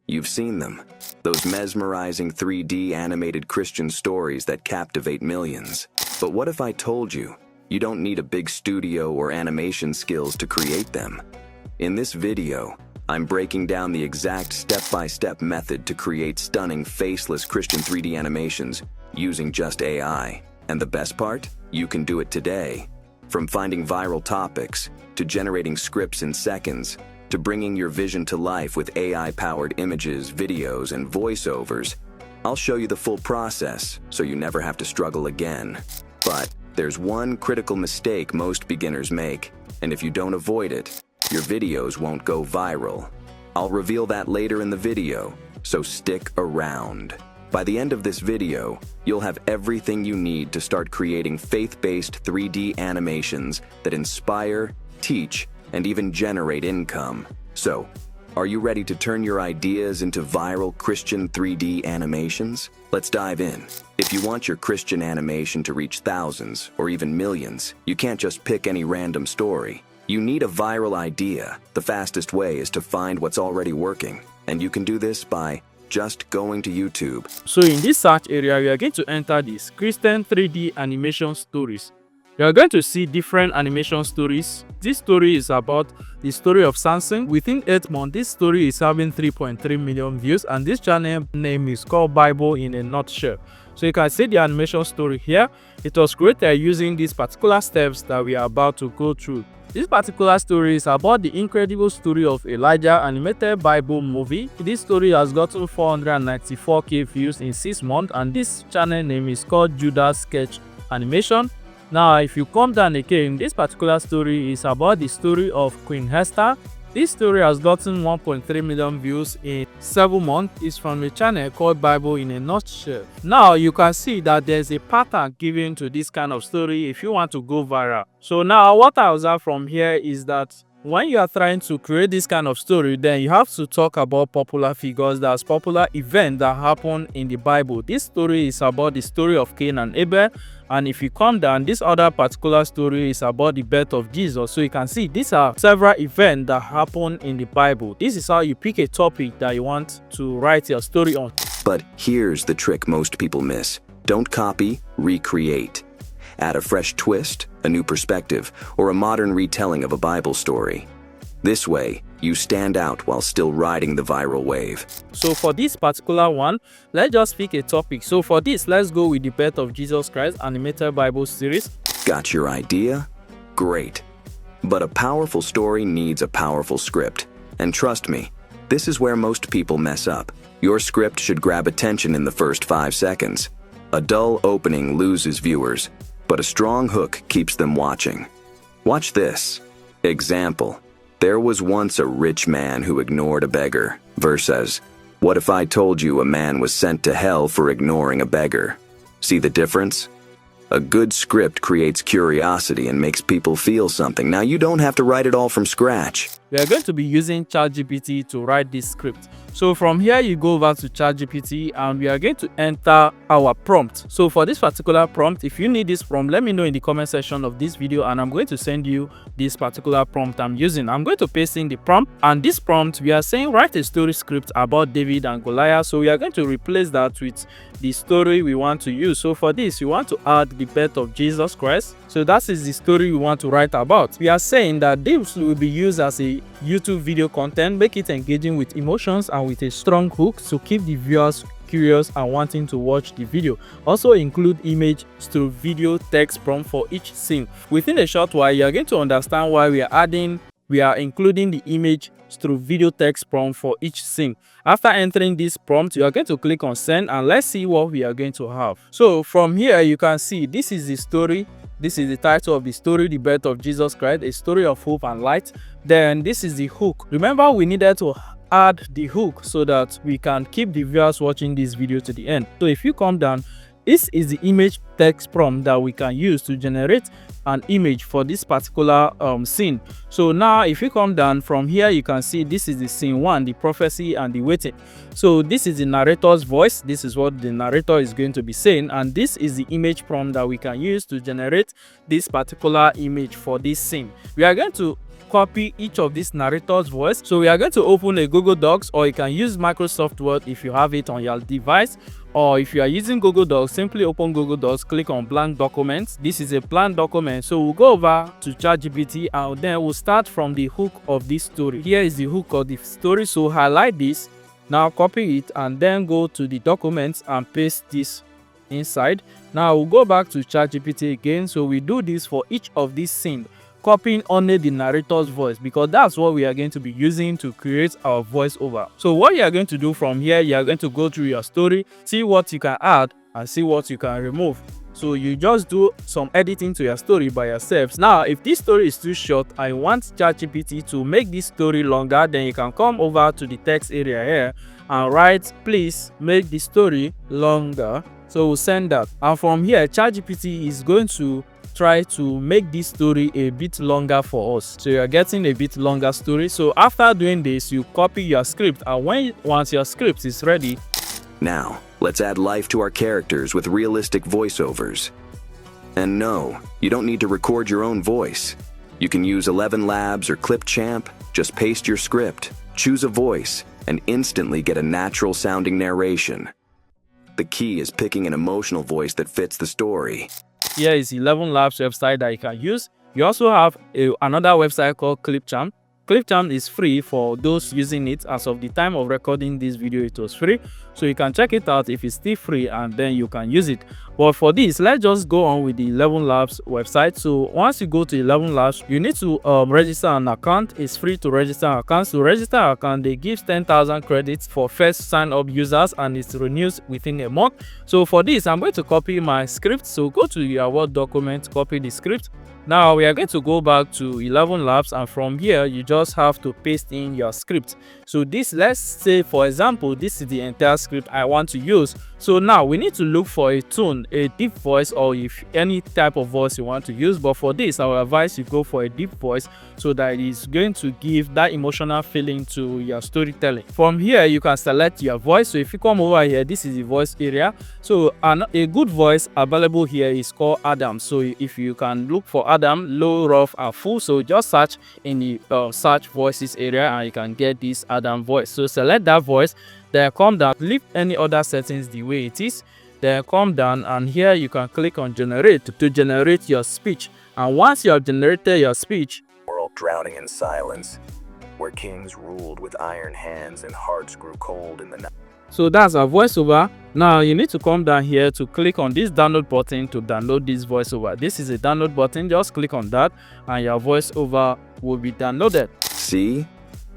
You've seen them. Those mesmerizing 3D animated Christian stories that captivate millions. But what if I told you, you don't need a big studio or animation skills to create them? In this video, I'm breaking down the exact step-by-step method to create stunning faceless Christian 3D animations using just AI. And the best part? You can do it today. From finding viral topics, to generating scripts in seconds, to bringing your vision to life with AI-powered images, videos, and voiceovers, I'll show you the full process so you never have to struggle again. But there's one critical mistake most beginners make, and if you don't avoid it, your videos won't go viral. I'll reveal that later in the video, so stick around. By the end of this video, you'll have everything you need to start creating faith-based 3D animations that inspire, teach, and even generate income. So, are you ready to turn your ideas into viral Christian 3D animations? Let's dive in. If you want your Christian animation to reach thousands or even millions, you can't just pick any random story. You need a viral idea. The fastest way is to find what's already working, and you can do this by just going to YouTube. So in this search area, we are going to enter this Christian 3D animation stories. You are going to see different animation stories. This story is about the story of Samson. Within 8 months, this story is having 3.3 million views, and this channel name is called Bible in a Nutshell. So you can see the animation story here. It was created using these particular steps that we are about to go through. This particular story is about the incredible story of Elijah animated Bible movie. This story has gotten 494k views in 6 months, and this channel name is called Judah Sketch Animation. Now, if you come down again, this particular story is about the story of Queen Esther. This story has gotten 1.3 million views in 7 months. It's from a channel called Bible in a Nutshell. Now, you can see that there's a pattern given to this kind of story if you want to go viral. So now, what I observe from here is that when you are trying to create this kind of story, then you have to talk about popular figures, that's popular events that happen in the Bible. This story is about the story of Cain and Abel. And if you come down, this other particular story is about the birth of Jesus. So you can see these are several events that happen in the Bible. This is how you pick a topic that you want to write your story on. But here's the trick most people miss. Don't copy, recreate. Add a fresh twist, a new perspective, or a modern retelling of a Bible story. This way, you stand out while still riding the viral wave. So for this particular one, let's just pick a topic. So for this, let's go with the birth of Jesus Christ animated Bible series. Got your idea? Great. But a powerful story needs a powerful script. And trust me, this is where most people mess up. Your script should grab attention in the first 5 seconds. A dull opening loses viewers, but a strong hook keeps them watching. Watch this. Example. There was once a rich man who ignored a beggar. Verse says, "What if I told you a man was sent to hell for ignoring a beggar?" See the difference? A good script creates curiosity and makes people feel something. Now, you don't have to write it all from scratch. We are going to be using ChatGPT to write this script. So from here, you go over to ChatGPT and we are going to enter our prompt. So for this particular prompt, if you need this prompt, let me know in the comment section of this video and I'm going to send you this particular prompt I'm using. I'm going to paste in the prompt, and this prompt, we are saying write a story script about David and Goliath. So we are going to replace that with the story we want to use. So for this, we want to add the birth of Jesus Christ. So that is the story we want to write about. We are saying that this will be used as a YouTube video content, make it engaging with emotions and with a strong hook to keep the viewers curious and wanting to watch the video. Also include image through video text prompt for each scene. Within a short while, you are going to understand why we are including the image through video text prompt for each scene. After entering this prompt, you are going to click on send and let's see what we are going to have. So from here, you can see this is the story. This is the title of the story, The Birth of Jesus Christ, a story of hope and light. Then this is the hook. Remember, we needed to add the hook so that we can keep the viewers watching this video to the end. So if you come down, this is the image text prompt that we can use to generate an image for this particular scene. So now if you come down from here, you can see this is the scene 1, the prophecy and the waiting. So this is the narrator's voice. This is what the narrator is going to be saying, and this is the image prompt that we can use to generate this particular image for this scene. We are going to copy each of these narrators' voice. So we are going to open a Google Docs, or you can use Microsoft Word if you have it on your device. Or if you are using Google Docs, simply open Google Docs, click on blank documents. This is a blank document. So we'll go over to ChatGPT and then we'll start from the hook of this story. Here is the hook of the story. So highlight this, now copy it, and then go to the documents and paste this inside. Now we'll go back to ChatGPT again. So we do this for each of these scenes, copying only the narrator's voice, because that's what we are going to be using to create our voiceover. So what you are going to do from here, you are going to go through your story, see what you can add and see what you can remove. So you just do some editing to your story by yourselves. Now if this story is too short, I want ChatGPT to make this story longer, then you can come over to the text area here and write, please make the story longer. So we'll send that, and from here ChatGPT is going to try to make this story a bit longer for us. So you're getting a bit longer story. So after doing this, you copy your script, and once your script is ready, Now, let's add life to our characters with realistic voiceovers. And no, you don't need to record your own voice. You can use 11 Labs or Clipchamp, just paste your script, choose a voice, and instantly get a natural sounding narration. The key is picking an emotional voice that fits the story. here is 11 Labs website that you can use. You also have another website called Clipchamp. Clipchamp is free for those using it. As of the time of recording this video, it was free, so you can check it out if it's still free, and then you can use it. But for this, let's just go on with the 11 Labs website. So once you go to 11 Labs, you need to register an account. It's free to register an account. To register an account, they give 10,000 credits for first sign up users, and it renews within a month. So for this, I'm going to copy my script. So go to your Word document, copy the script. Now we are going to go back to 11 Labs, and from here you just have to paste in your script. So this, let's say for example, this is the entire script I want to use. So now we need to look for a tone, a deep voice, or if any type of voice you want to use. But for this, I will advise you go for a deep voice, so that it is going to give that emotional feeling to your storytelling. From here you can select your voice. So if you come over here, this is the voice area. So a good voice available here is called Adam. So if you can look for Adam, low, rough and full, so just search in the search voices area and you can get this Adam voice. So select that voice, then come down, leave any other settings the way it is, then come down, and here you can click on generate to generate your speech. And once you have generated your speech, World drowning in silence, where kings ruled with iron hands and hearts grew cold in the night. so that's our voiceover. Now you need to come down here to click on this download button to download this voiceover. This is a download button, just click on that and your voiceover will be downloaded. See?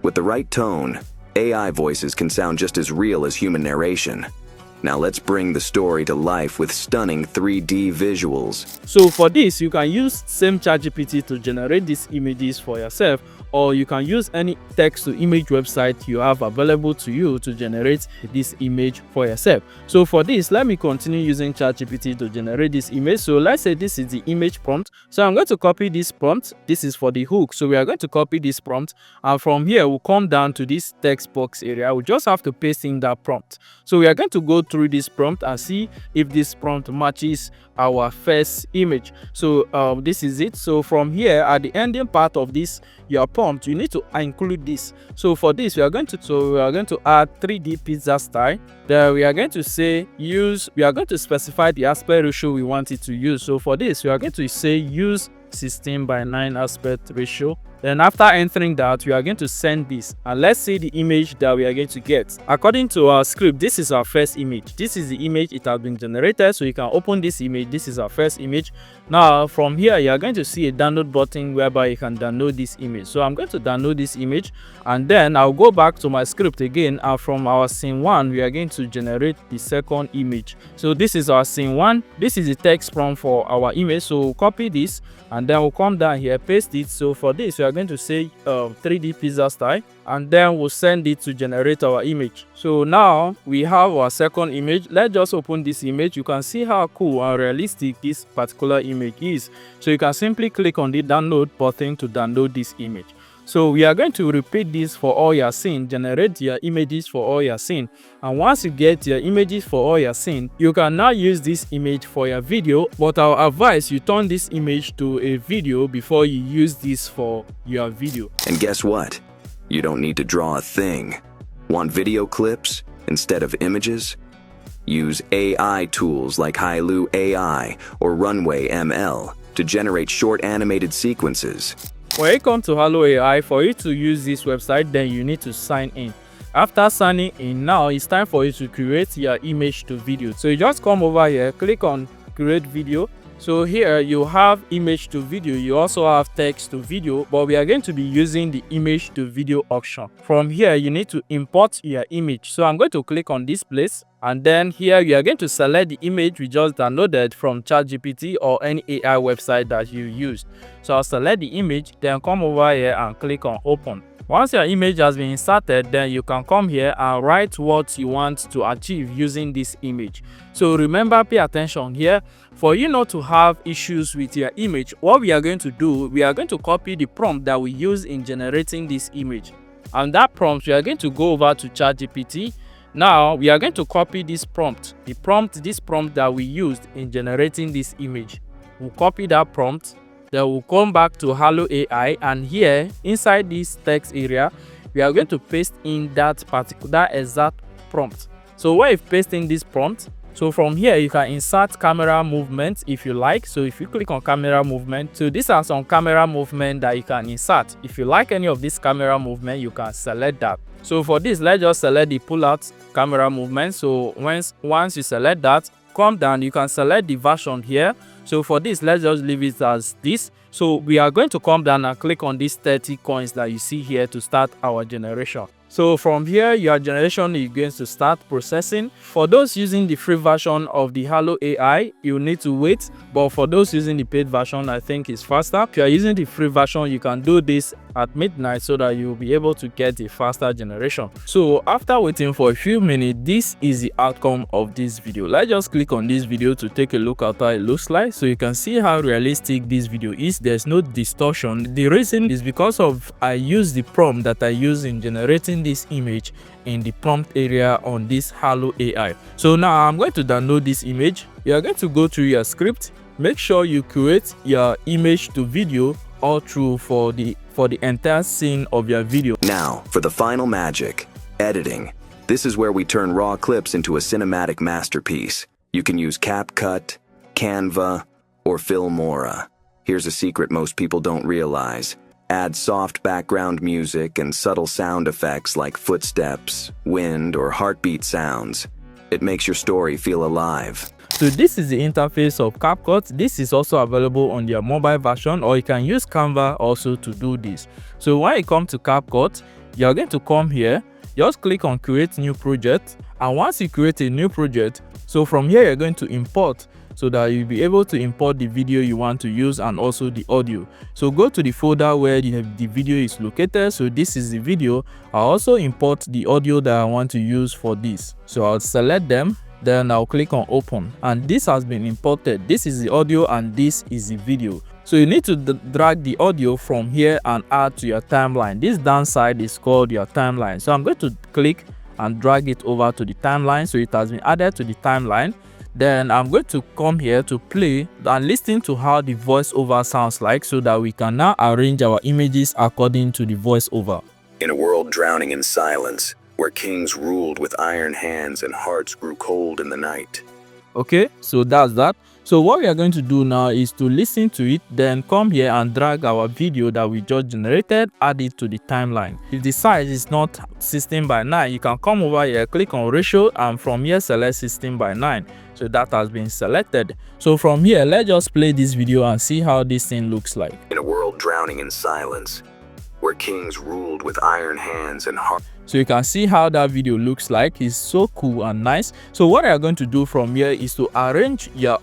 With the right tone, AI voices can sound just as real as human narration. Now let's bring the story to life with stunning 3D visuals. So for this, you can use same ChatGPT to generate these images for yourself, or you can use any text to image website you have available to you to generate this image for yourself. So for this, let me continue using ChatGPT to generate this image. So let's say this is the image prompt. So I'm going to copy this prompt. This is for the hook. So we are going to copy this prompt, and from here we'll come down to this text box area. We just have to paste in that prompt. So we are going to go through this prompt and see if this prompt matches our first image. So this is it. So from here, at the ending part of this your prompt, you need to include this. So for this, we are going to add 3D pizza style. Then we are going to say we are going to specify the aspect ratio we want it to use. So for this, we are going to say use 16:9 aspect ratio. Then after entering that, we are going to send this, and let's see the image that we are going to get. According to our script, this is our first image. This is the image, it has been generated, so you can open this image. This is our first image. Now from here, you are going to see a download button whereby you can download this image. So I'm going to download this image, and then I'll go back to my script again, and from our scene 1 we are going to generate the second image. So this is our scene 1. This is the text prompt for our image. So we'll copy this, and then we'll come down here, paste it. So for this, we are going to say 3D pizza style, and then we'll send it to generate our image. So now we have our second image. Let's just open this image. You can see how cool and realistic this particular image is. So you can simply click on the download button to download this image. So we are going to repeat this for all your scene, generate your images for all your scene. And once you get your images for all your scene, you can now use this image for your video, but I'll advise you turn this image to a video before you use this for your video. And guess what? You don't need to draw a thing. Want video clips instead of images? Use AI tools like Hailu AI or Runway ML to generate short animated sequences. When you come to Halo AI, for you to use this website, then you need to sign in. After signing in, now it's time for you to create your image to video. So you just come over here, click on create video. So here you have image to video, you also have text to video, but we are going to be using the image to video option. From here you need to import your image. So I'm going to click on this place, and then here you are going to select the image we just downloaded from ChatGPT or any AI website that you used. So I'll select the image, then come over here and click on open. Once your image has been inserted, then you can come here and write what you want to achieve using this image. So remember, pay attention here. For you not to have issues with your image, what we are going to do, we are going to copy the prompt that we use in generating this image. And that prompt, we are going to go over to ChatGPT. Now we are going to copy this prompt, this prompt that we used in generating this image. We'll copy that prompt. Then we'll come back to Halo AI, and here inside this text area, we are going to paste in that exact prompt. So when you paste in this prompt, so from here you can insert camera movement if you like. So if you click on camera movement, so these are some camera movement that you can insert. If you like any of this camera movement, you can select that. So for this, let's just select the pull out camera movement. So once you select that, come down, you can select the version here. So for this, let's just leave it as this. So we are going to come down and click on these 30 coins that you see here to start our generation. So from here, your generation is going to start processing. For those using the free version of the Halo AI, you need to wait. But for those using the paid version, I think it's faster. If you are using the free version, you can do this at midnight so that you'll be able to get a faster generation. So after waiting for a few minutes, this is the outcome of this video. Let's just click on this video to take a look at how it looks like, so you can see how realistic this video is. There's no distortion. The reason is because of I use the prompt that I use in generating this image in the prompt area on this Halo AI. So now I'm going to download this image. You are going to go through your script. Make sure you create your image to video all through for the entire scene of your video. Now, for the final magic, editing. This is where we turn raw clips into a cinematic masterpiece. You can use CapCut, Canva, or Filmora. Here's a secret most people don't realize. Add soft background music and subtle sound effects like footsteps, wind, or heartbeat sounds. It makes your story feel alive. So this is the interface of CapCut. This is also available on their mobile version, or you can use Canva also to do this. So when you come to CapCut, you're going to come here, just click on create new project, and once you create a new project, so from here you're going to import, so that you'll be able to import the video you want to use and also the audio. So go to the folder where the video is located. So this is the video. I'll also import the audio that I want to use for this. So I'll select them, then I'll click on open, and this has been imported. This is the audio and this is the video. So you need to drag the audio from here and add to your timeline. This downside is called your timeline. So I'm going to click and drag it over to the timeline. So it has been added to the timeline. Then I'm going to come here to play and listen to how the voiceover sounds like, so that we can now arrange our images according to the voiceover. In a world drowning in silence, where kings ruled with iron hands and hearts grew cold in the night. Okay, so that's that. So what we are going to do now is to listen to it, then come here and drag our video that we just generated, add it to the timeline. If the size is not 16:9, you can come over here, click on ratio, and from here select 16:9. So that has been selected. So from here, let's just play this video and see how this thing looks like. In a world drowning in silence, where kings ruled with iron hands and hearts. So you can see how that video looks like. It's so cool and nice. So what I'm going to do from here is to arrange your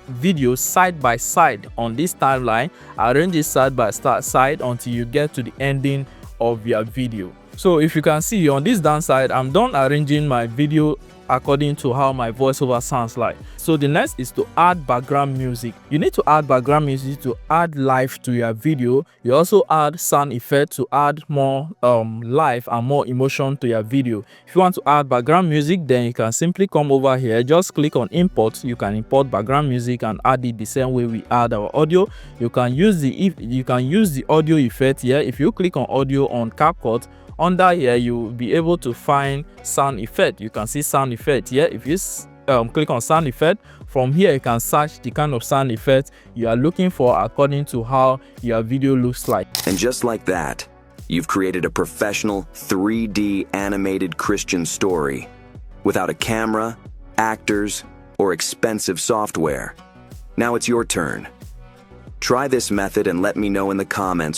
video side by side on this timeline. Arrange it side by side until you get to the ending of your video. So if you can see on this downside, I'm done arranging my video according to how my voiceover sounds like. So the next is to add background music. You need to add background music to add life to your video. You also add sound effect to add more life and more emotion to your video. If you want to add background music, then you can simply come over here, just click on import. You can import background music and add it the same way we add our audio. You can use the audio effect here. If you click on audio on CapCut, under here you will be able to find sound effect. You can see sound effect here. If you click on sound effect, from here you can search the kind of sound effect you are looking for according to how your video looks like. And just like that, you've created a professional 3D animated Christian story without a camera, actors, or expensive software. Now it's your turn. Try this method and let me know in the comments